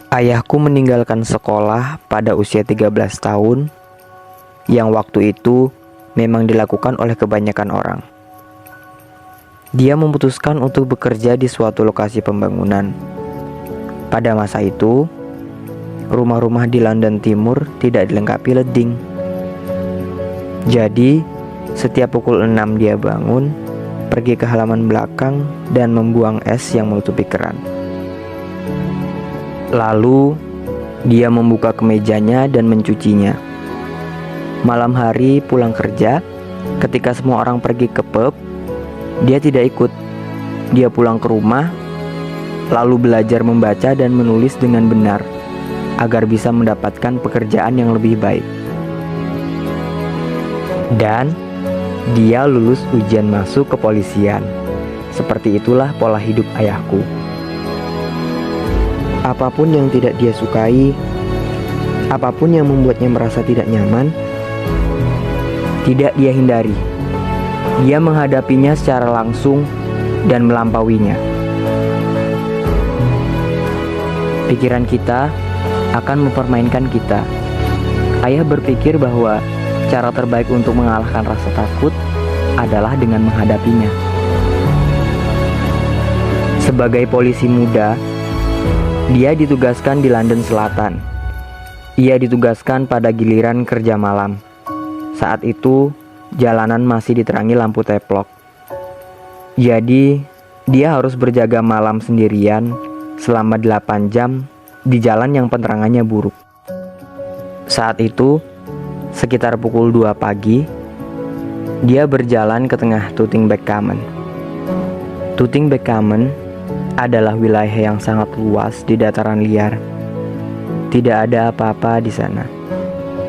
Ayahku meninggalkan sekolah pada usia 13 tahun, yang waktu itu memang dilakukan oleh kebanyakan orang. Dia memutuskan untuk bekerja di suatu lokasi pembangunan. Pada masa itu, rumah-rumah di London Timur tidak dilengkapi leding. Jadi, setiap pukul 6 dia bangun, pergi ke halaman belakang dan membuang es yang menutupi keran. Lalu, dia membuka kemejanya dan mencucinya. Malam hari pulang kerja, ketika semua orang pergi ke pub, dia tidak ikut. Dia pulang ke rumah, lalu belajar membaca dan menulis dengan benar, agar bisa mendapatkan pekerjaan yang lebih baik. Dan dia lulus ujian masuk kepolisian. Seperti itulah pola hidup ayahku. Apapun yang tidak dia sukai, apapun yang membuatnya merasa tidak nyaman, tidak dia hindari. Dia menghadapinya secara langsung dan melampauinya. Pikiran kita akan mempermainkan kita. Ayah berpikir bahwa cara terbaik untuk mengalahkan rasa takut adalah dengan menghadapinya. Sebagai polisi muda, dia ditugaskan di London Selatan. Ia ditugaskan pada giliran kerja malam. Saat itu, jalanan masih diterangi lampu teplok. Jadi, dia harus berjaga malam sendirian selama 8 jam di jalan yang penerangannya buruk. Saat itu, sekitar pukul 2 pagi, dia berjalan ke tengah Tooting Bec Common. Tooting Bec Common adalah wilayah yang sangat luas di dataran liar. Tidak ada apa-apa di sana,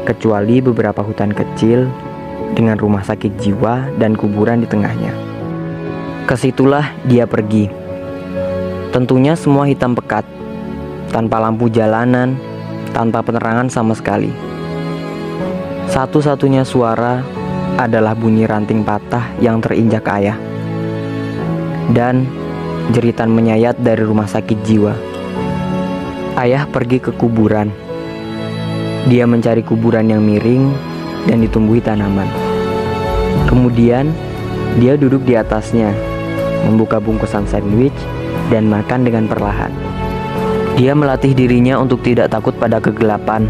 kecuali beberapa hutan kecil dengan rumah sakit jiwa dan kuburan di tengahnya. Kesitulah dia pergi. Tentunya semua hitam pekat, tanpa lampu jalanan, tanpa penerangan sama sekali. Satu-satunya suara adalah bunyi ranting patah yang terinjak ayah, dan jeritan menyayat dari rumah sakit jiwa. Ayah pergi ke kuburan. Dia mencari kuburan yang miring dan ditumbuhi tanaman. Kemudian, dia duduk di atasnya, membuka bungkusan sandwich dan makan dengan perlahan. Dia melatih dirinya untuk tidak takut pada kegelapan,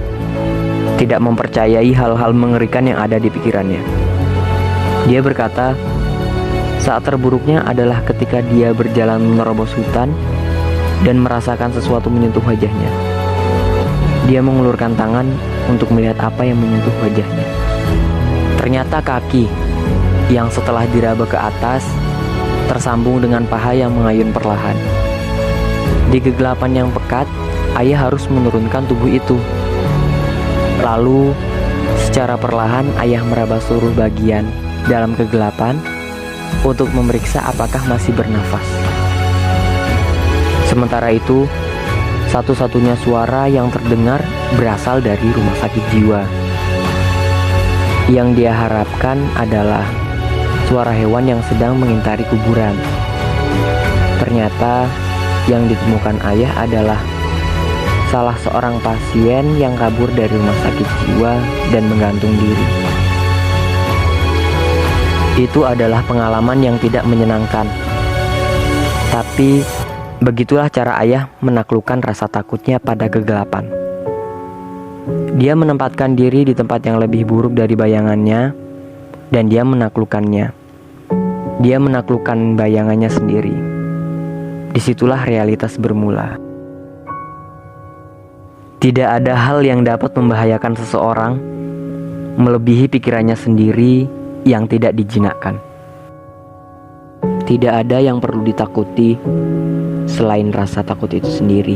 tidak mempercayai hal-hal mengerikan yang ada di pikirannya. Dia berkata, saat terburuknya adalah ketika dia berjalan menerobos hutan dan merasakan sesuatu menyentuh wajahnya. Dia mengulurkan tangan untuk melihat apa yang menyentuh wajahnya. Ternyata kaki yang setelah diraba ke atas tersambung dengan paha yang mengayun perlahan. Di kegelapan yang pekat, ayah harus menurunkan tubuh itu. Lalu, secara perlahan ayah meraba seluruh bagian dalam kegelapan untuk memeriksa apakah masih bernafas. Sementara itu, satu-satunya suara yang terdengar berasal dari rumah sakit jiwa. Yang dia harapkan adalah suara hewan yang sedang mengintari kuburan. Ternyata yang ditemukan ayah adalah salah seorang pasien yang kabur dari rumah sakit jiwa dan menggantung diri. Itu adalah pengalaman yang tidak menyenangkan. Tapi, begitulah cara ayah menaklukkan rasa takutnya pada kegelapan. Dia menempatkan diri di tempat yang lebih buruk dari bayangannya, dan dia menaklukkannya. Dia menaklukkan bayangannya sendiri. Disitulah realitas bermula. Tidak ada hal yang dapat membahayakan seseorang melebihi pikirannya sendiri yang tidak dijinakkan. Tidak ada yang perlu ditakuti selain rasa takut itu sendiri.